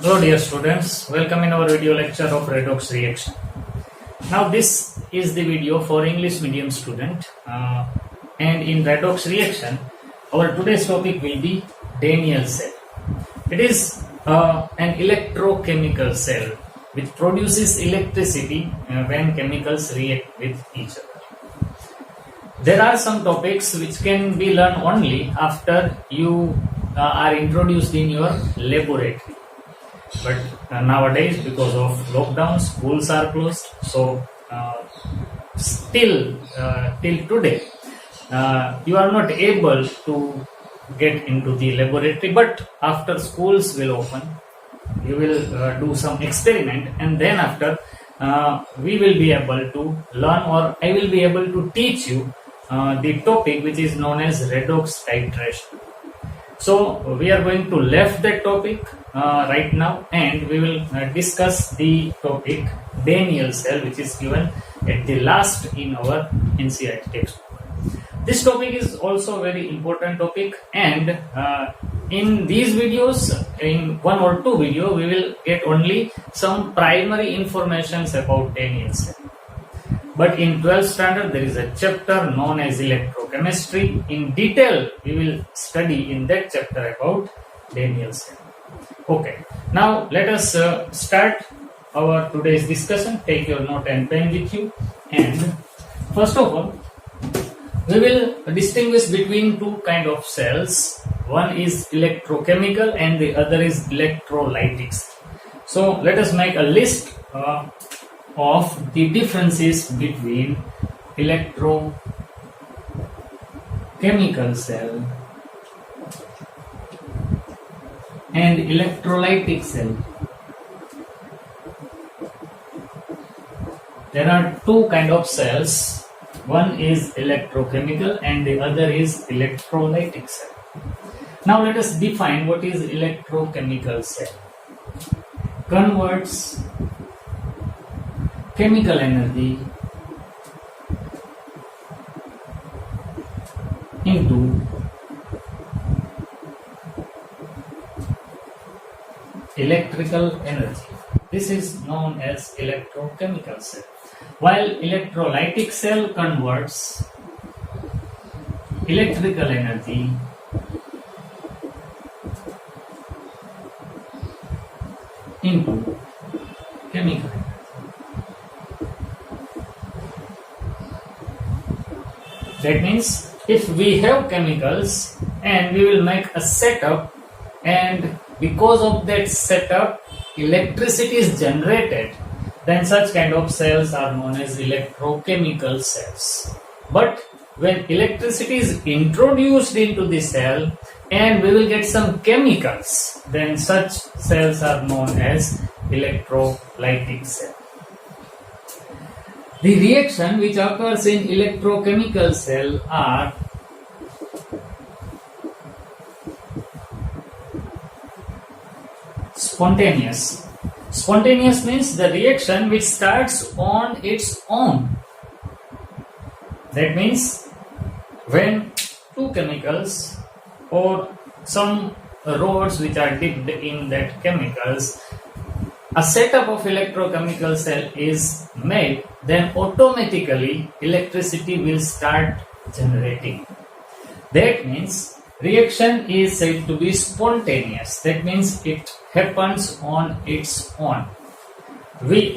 Hello dear students, welcome in our video lecture of redox reaction. Now this is the video for English medium student and in redox reaction our today's topic will be Daniell cell. It is an electrochemical cell which produces electricity when chemicals react with each other. There are some topics which can be learned only after you are introduced in your laboratory. But nowadays, because of lockdown, schools are closed. So still till today, you are not able to get into the laboratory. But after schools will open, you will do some experiment, and then after we will be able to learn, or I will be able to teach you the topic which is known as redox titration. So we are going to left that topic right now, and we will discuss the topic Daniell cell, which is given at the last in our NCERT textbook. This topic is also a very important topic, and in these videos, in one or two videos, we will get only some primary information about Daniell cell. But in 12th standard, there is a chapter known as electrochemistry. In detail, we will study in that chapter about Daniell cell. Okay, now let us start our today's discussion. Take your note and pen with you. And first of all, we will distinguish between two kind of cells. One is electrochemical and the other is electrolytic. So let us make a list of the differences between electrochemical cell and electrolytic cell. There are two kind of cells. One is electrochemical and the other is electrolytic cell. Now let us define what is electrochemical cell. Converts chemical energy into electrical energy. This is known as electrochemical cell. While electrolytic cell converts electrical energy into chemical energy. That means if we have chemicals and we will make a setup, and because of that setup electricity is generated, then such kind of cells are known as electrochemical cells. But when electricity is introduced into the cell and we will get some chemicals, then such cells are known as electrolytic cell. The reaction which occurs in electrochemical cell are spontaneous. Spontaneous means the reaction which starts on its own. That means when two chemicals or some rods which are dipped in that chemicals, a setup of electrochemical cell is made, then automatically electricity will start generating. That means reaction is said to be spontaneous. That means it happens on its own.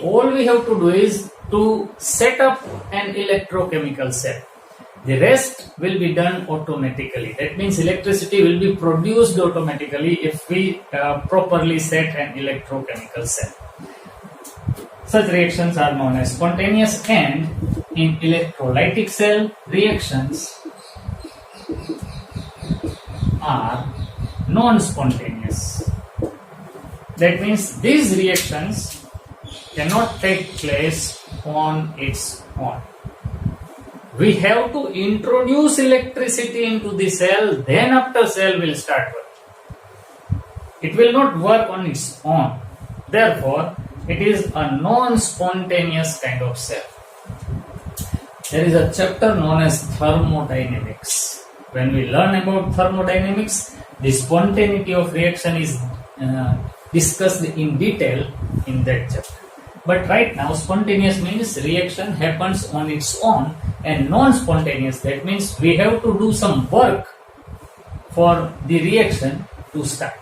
All we have to do is to set up an electrochemical cell. The rest will be done automatically. That means electricity will be produced automatically if we properly set an electrochemical cell. Such reactions are known as spontaneous, and in electrolytic cell reactions are non-spontaneous. That means these reactions cannot take place on its own. We have to introduce electricity into the cell, then after cell will start working. It will not work on its own. Therefore, it is a non-spontaneous kind of cell. There is a chapter known as thermodynamics. When we learn about thermodynamics, the spontaneity of reaction is discussed in detail in that chapter. But right now, spontaneous means reaction happens on its own, and non-spontaneous, that means we have to do some work for the reaction to start.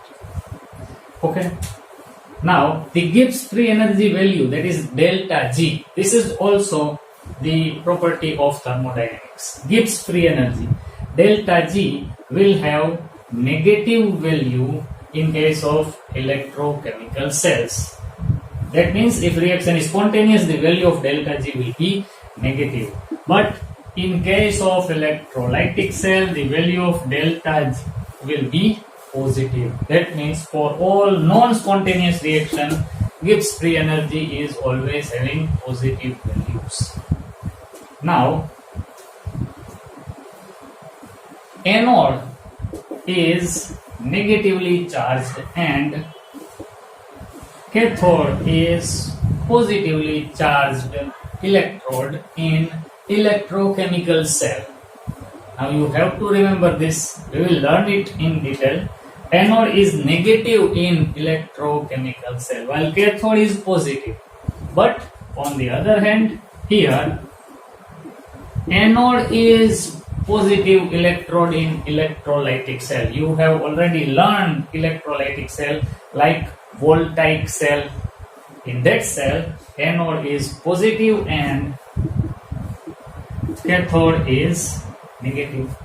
Okay. Now, the Gibbs free energy value, that is delta G. This is also the property of thermodynamics. Gibbs free energy. Delta G will have negative value in case of electrochemical cells. That means if reaction is spontaneous, the value of delta G will be negative. But in case of electrolytic cell, the value of delta G will be positive. That means for all non-spontaneous reaction, Gibbs free energy is always having positive values. Now, anode is negatively charged and cathode is positively charged electrode in electrochemical cell. Now you have to remember this, we will learn it in detail. Anode is negative in electrochemical cell while cathode is positive. But on the other hand, here anode is positive electrode in electrolytic cell. You have already learned electrolytic cell like voltaic cell. In that cell, anode is positive and cathode is negative.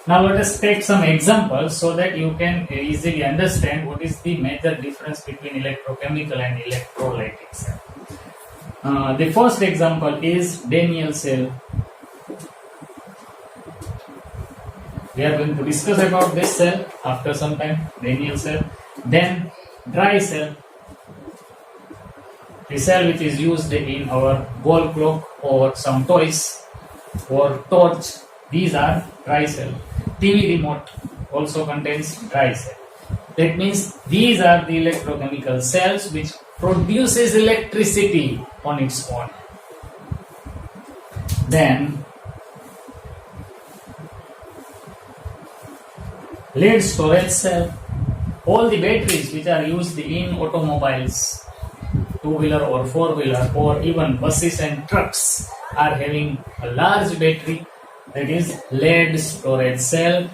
Now let us take some examples so that you can easily understand what is the major difference between electrochemical and electrolytic cell. The first example is Daniell cell. We are going to discuss about this cell after some time, Daniell cell. Then dry cell, the cell which is used in our wall clock or some toys or torch. These are dry cell. TV remote also contains dry cell. That means these are the electrochemical cells which produces electricity on its own. Then lead storage cell. All the batteries which are used in automobiles, two-wheeler or four-wheeler or even buses and trucks are having a large battery, that is lead storage cell.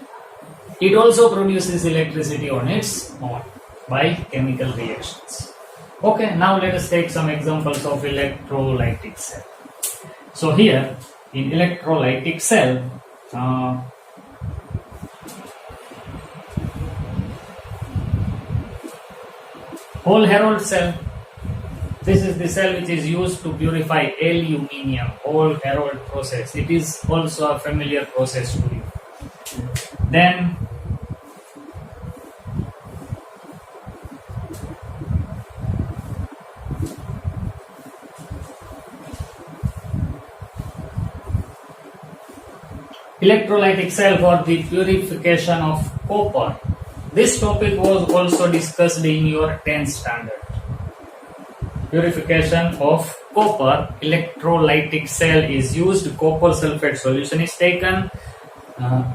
It also produces electricity on its own by chemical reactions. Okay, now let us take some examples of electrolytic cell. So here in electrolytic cell, Hall-Héroult cell. This is the cell which is used to purify aluminium, Hall-Héroult process. It is also a familiar process to you. Then electrolytic cell for the purification of copper. This topic was also discussed in your 10th standard. Purification of copper, electrolytic cell is used, copper sulfate solution is taken,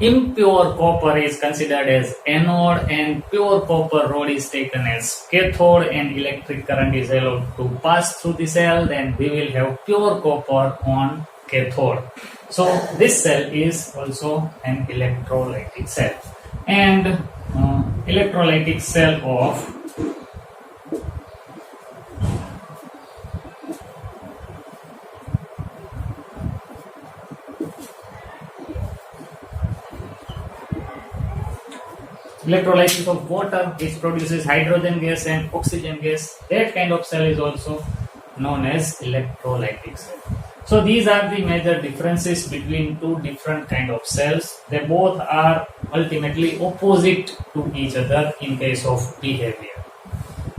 impure copper is considered as anode and pure copper rod is taken as cathode, and electric current is allowed to pass through the cell. Then we will have pure copper on cathode. So this cell is also an electrolytic cell. And electrolytic cell of electrolysis of water, which produces hydrogen gas and oxygen gas. That kind of cell is also known as electrolytic cell. So these are the major differences between two different kind of cells. They both are ultimately opposite to each other in case of behavior.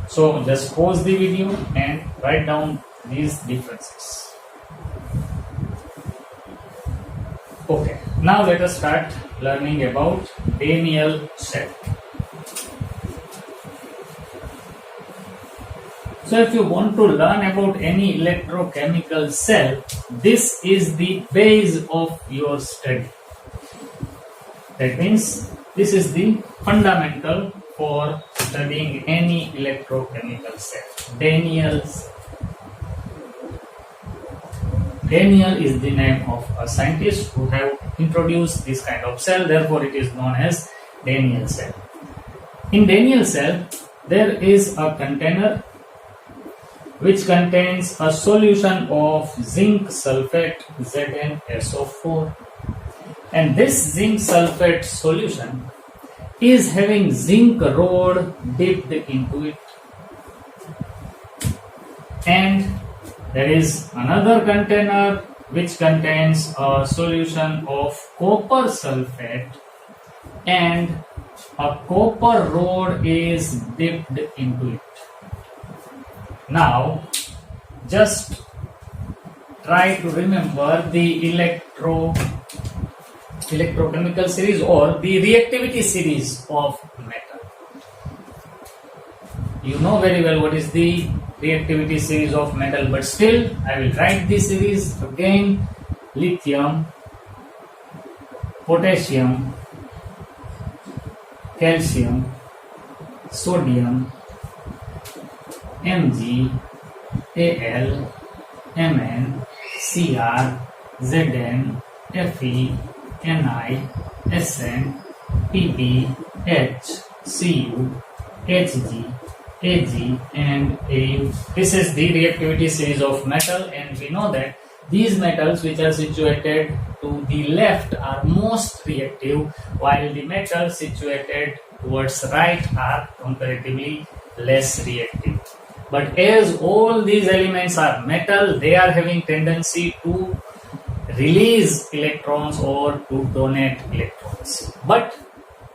So just pause the video and write down these differences. Okay, now let us start learning about Daniell cell. So if you want to learn about any electrochemical cell, this is the base of your study. That means this is the fundamental for studying any electrochemical cell. Daniel is the name of a scientist who have introduced this kind of cell, therefore it is known as Daniel cell. In Daniel cell, there is a container which contains a solution of zinc sulfate ZnSO4, and this zinc sulfate solution is having zinc rod dipped into it, and there is another container which contains a solution of copper sulfate and a copper rod is dipped into it. Now, just try to remember the electrochemical series or the reactivity series of metal. You know very well what is the reactivity series of metal, but still I will write this series again. Lithium, potassium, calcium, sodium, Mg, Al, Mn, Cr, Zn, Fe, Ni, Sn, Pp, H, Cu, Hg, Ag and Au. This is the reactivity series of metal, and we know that these metals which are situated to the left are most reactive, while the metals situated towards right are comparatively less reactive. But as all these elements are metal, they are having tendency to release electrons or to donate electrons. But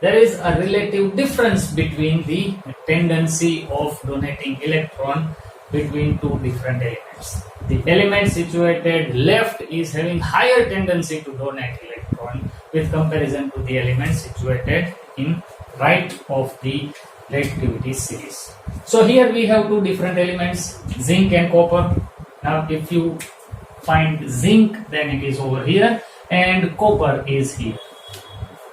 there is a relative difference between the tendency of donating electron between two different elements. The element situated left is having higher tendency to donate electron with comparison to the element situated in right of the reactivity series. So here we have two different elements, zinc and copper. Now if you find zinc, then it is over here and copper is here.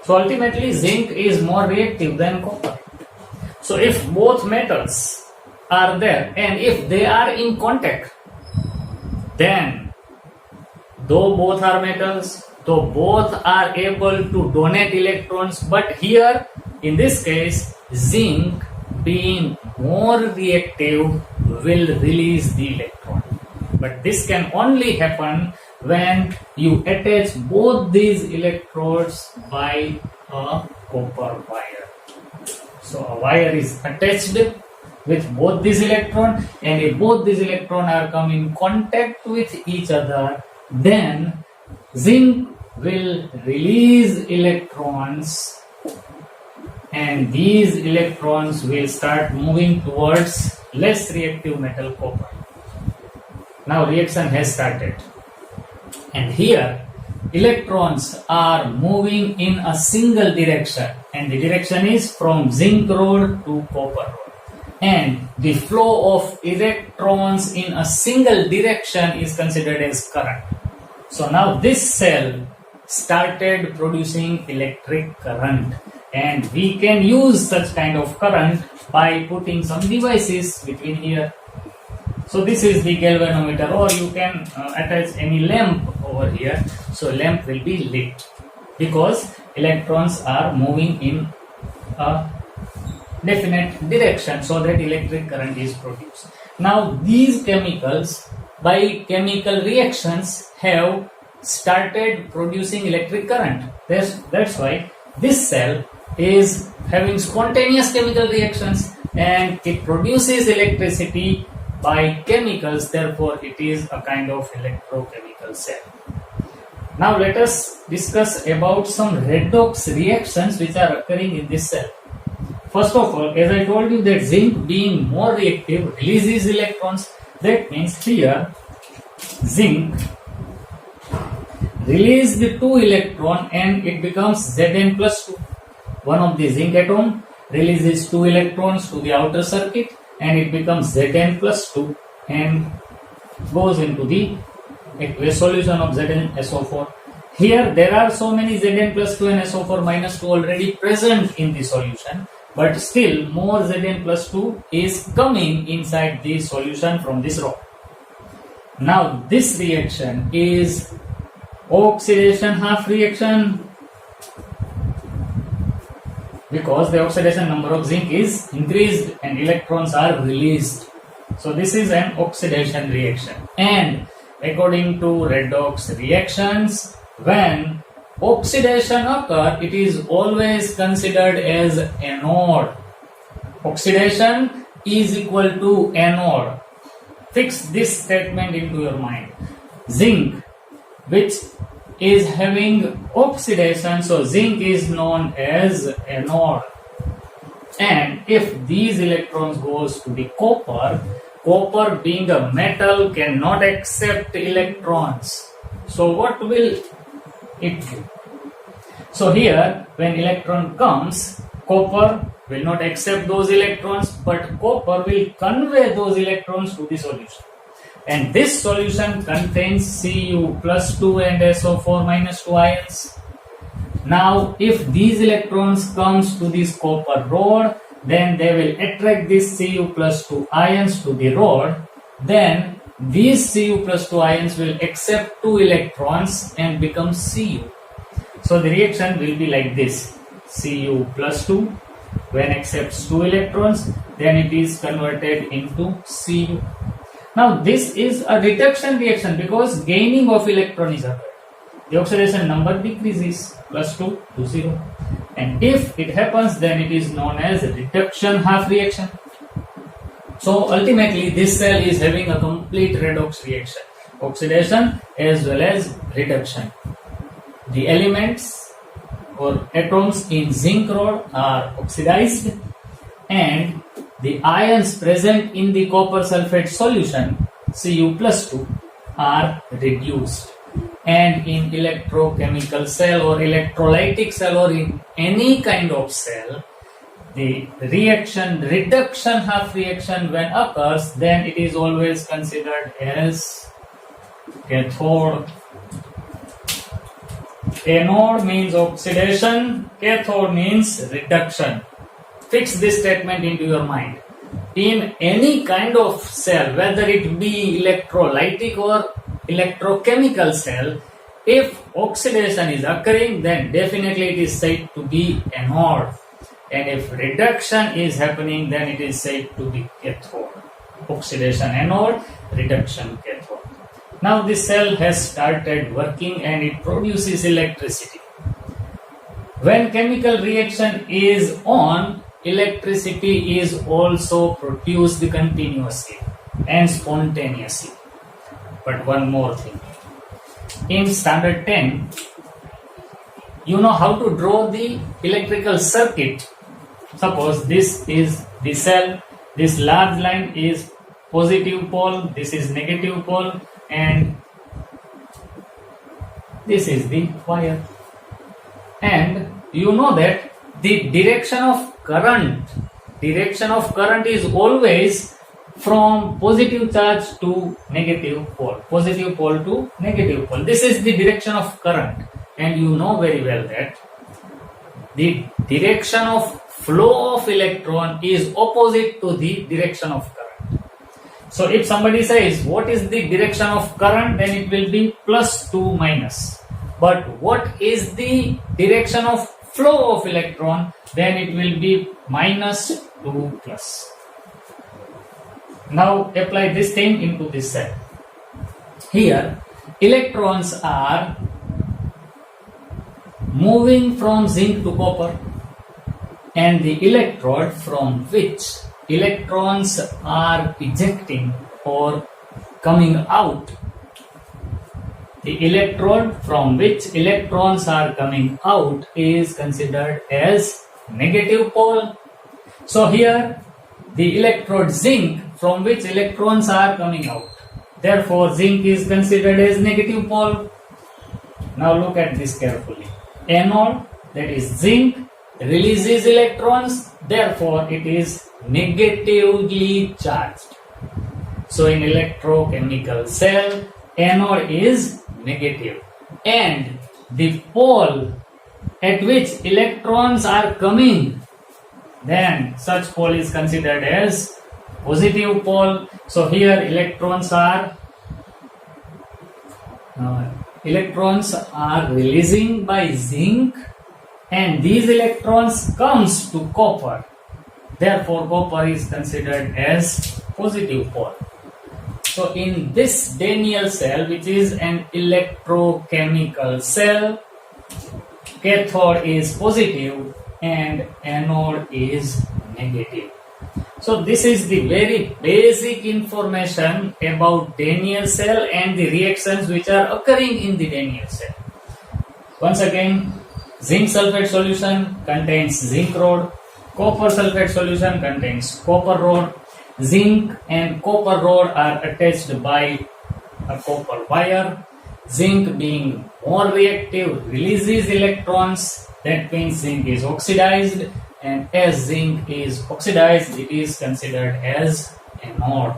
So ultimately zinc is more reactive than copper. So if both metals are there and if they are in contact, then though both are metals, though both are able to donate electrons, but here in this case zinc being more reactive will release the electron. But this can only happen when you attach both these electrodes by a copper wire. So a wire is attached with both these electrons, and if both these electrons are come in contact with each other, then zinc will release electrons and these electrons will start moving towards less reactive metal copper. Now reaction has started, and here electrons are moving in a single direction, and the direction is from zinc rod to copper rod, and the flow of electrons in a single direction is considered as current. So now this cell started producing electric current, and we can use such kind of current by putting some devices between here. So this is the galvanometer, or you can attach any lamp over here. So lamp will be lit because electrons are moving in a definite direction, so that electric current is produced. Now these chemicals by chemical reactions have started producing electric current. That's why this cell is having spontaneous chemical reactions and it produces electricity by chemicals, therefore it is a kind of electrochemical cell. Now let us discuss about some redox reactions which are occurring in this cell. First of all, as I told you that zinc being more reactive releases electrons. That means here zinc release the 2 electron and it becomes Zn plus 2. One of the zinc atom releases 2 electrons to the outer circuit and it becomes Zn plus 2 and goes into the aqueous solution of ZnSO4. Here there are so many Zn plus 2 and SO4 minus 2 already present in the solution, but still more Zn plus 2 is coming inside the solution from this rod. Now this reaction is oxidation half reaction, because the oxidation number of zinc is increased and electrons are released. So this is an oxidation reaction. And according to redox reactions, when oxidation occurs, it is always considered as anode. Oxidation is equal to anode. Fix this statement into your mind. Zinc, which is having oxidation, so zinc is known as anode. And if these electrons goes to the copper, copper being a metal cannot accept electrons. So what will it do? So here when electron comes, copper will not accept those electrons, but copper will convey those electrons to the solution. And this solution contains Cu plus 2 and SO4 minus 2 ions. Now if these electrons comes to this copper rod, then they will attract this Cu plus 2 ions to the rod. Then these Cu plus 2 ions will accept 2 electrons and become Cu. So the reaction will be like this. Cu plus 2, when accepts 2 electrons, then it is converted into Cu. Now this is a reduction reaction because gaining of electron is occurred. The oxidation number decreases, plus 2 to 0. And if it happens, then it is known as reduction half reaction. So ultimately this cell is having a complete redox reaction, oxidation as well as reduction. The elements or atoms in zinc rod are oxidized and the ions present in the copper sulfate solution, Cu plus 2, are reduced. And in electrochemical cell or electrolytic cell or in any kind of cell, the reaction, reduction half reaction when occurs, then it is always considered as cathode. Anode means oxidation, cathode means reduction. Fix this statement into your mind. In any kind of cell, whether it be electrolytic or electrochemical cell, if oxidation is occurring, then definitely it is said to be anode. And if reduction is happening, then it is said to be cathode. Oxidation anode, reduction cathode. Now this cell has started working and it produces electricity. When chemical reaction is on, electricity is also produced continuously and spontaneously. But one more thing. In standard 10, you know how to draw the electrical circuit. Suppose this is the cell, this large line is positive pole, this is negative pole, and this is the wire. And you know that the direction of current is always from positive charge to negative pole, positive pole to negative pole. This is the direction of current, and you know very well that the direction of flow of electron is opposite to the direction of current. So if somebody says what is the direction of current, then it will be plus 2 minus. But what is the direction of flow of electron, then it will be minus 2 plus. Now apply this thing into this cell. Here electrons are moving from zinc to copper, and the electrode from which electrons are ejecting or coming out, the electrode from which electrons are coming out is considered as negative pole. So here the electrode zinc from which electrons are coming out, therefore zinc is considered as negative pole. Now look at this carefully. Anode, that is zinc, releases electrons, therefore it is negatively charged. So in electrochemical cell, anode is negative, and the pole at which electrons are coming then such pole is considered as positive pole. So here electrons are releasing by zinc, and these electrons comes to copper. Therefore, copper is considered as positive pole. So in this Daniell cell, which is an electrochemical cell, cathode is positive and anode is negative. So this is the very basic information about Daniell cell and the reactions which are occurring in the Daniell cell. Once again, zinc sulfate solution contains zinc rod, copper sulfate solution contains copper rod. Zinc and copper rod are attached by a copper wire. Zinc being more reactive releases electrons, that means zinc is oxidized, and as zinc is oxidized it is considered as anode.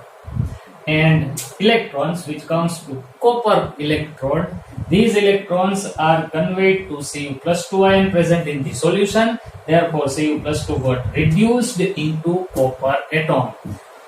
And electrons which comes to copper electrode, these electrons are conveyed to Cu+2 ion present in the solution, therefore Cu+2 got reduced into copper atom.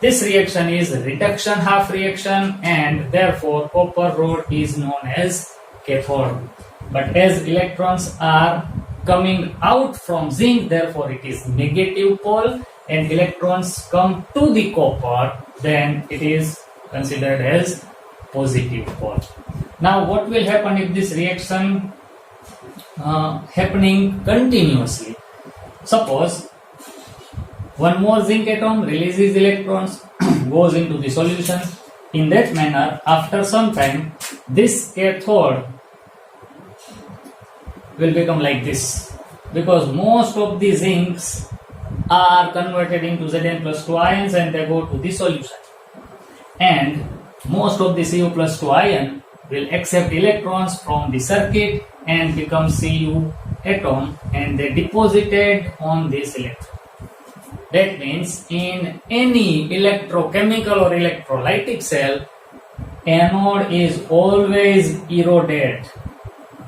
This reaction is reduction half reaction, and therefore copper rod is known as cathode. But as electrons are coming out from zinc, therefore it is negative pole, and electrons come to the copper, then it is considered as positive pole. Now what will happen if this reaction happening continuously? Suppose one more zinc atom releases electrons, goes into the solution. In that manner, after some time, this cathode will become like this, because most of the zincs are converted into Zn+2 ions and they go to the solution. And most of the Cu+2 ion will accept electrons from the circuit and become Cu atom, and they deposited on this electron. That means in any electrochemical or electrolytic cell, anode is always eroded.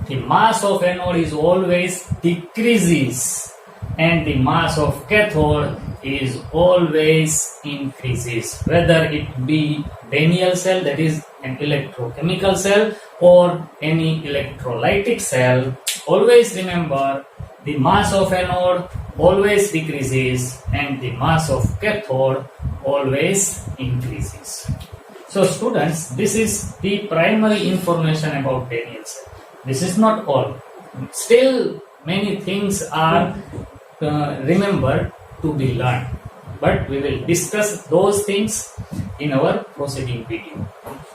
The mass of anode is always decreases, and the mass of cathode is always increases. Whether it be Daniell cell, that is an electrochemical cell, or any electrolytic cell, always remember the mass of anode always decreases and the mass of cathode always increases. So students, this is the primary information about Daniell cell. This is not all. Still many things are remembered to be learned, but we will discuss those things in our proceeding video.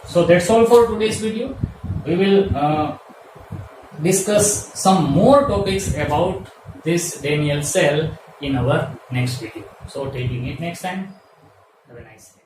So that's all for today's video. We will discuss some more topics about this Daniell cell in our next video. So till we meet next time, have a nice day.